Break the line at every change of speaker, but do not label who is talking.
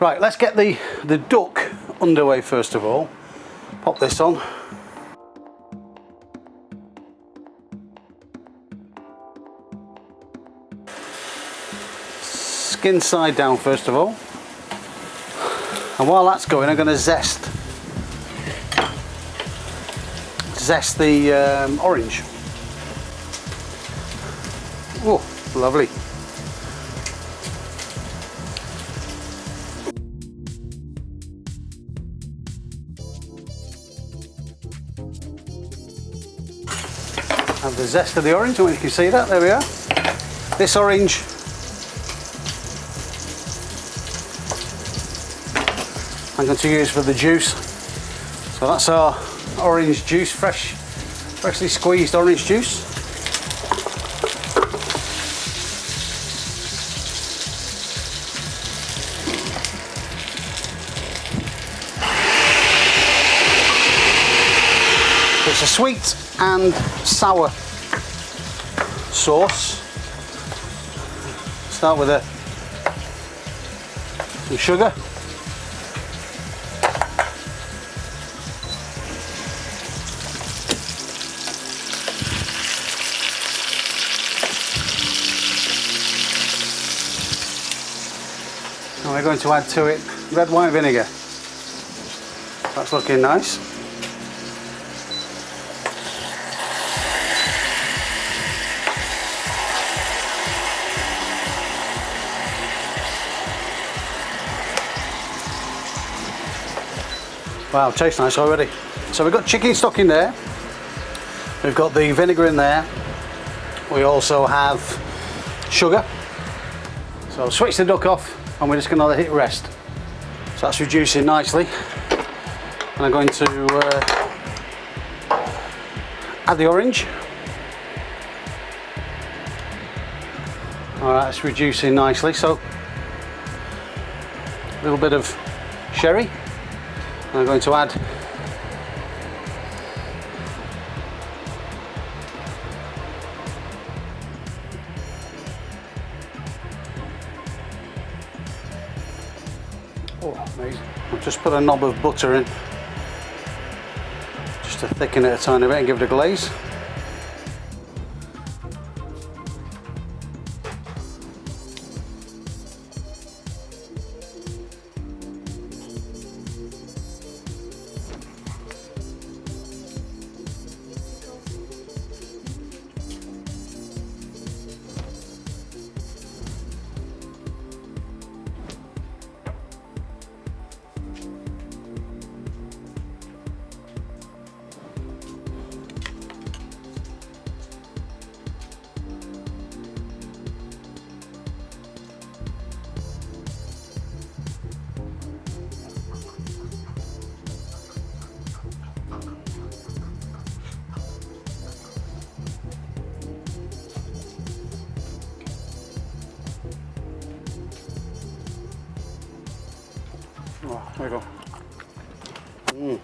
Right, let's get the duck underway first of all. Pop this on. Skin side down first of all. And while that's going, I'm going to zest the orange. Oh, lovely. And the zest of the orange, I don't know if you can see that, there we are. This orange I'm going to use for the juice. So that's our orange juice, freshly squeezed orange juice. It's a sweet and sour sauce. Start with some sugar. And we're going to add to it red wine vinegar. That's looking nice. Wow, tastes nice already. So we've got chicken stock in there. We've got the vinegar in there. We also have sugar. So I'll switch the duck off and we're just going to let it rest. So that's reducing nicely. And I'm going to add the orange. Alright, it's reducing nicely. So a little bit of sherry. I'm going to add amazing. I've just put a knob of butter in just to thicken it a tiny bit and give it a glaze. Oh, there we go.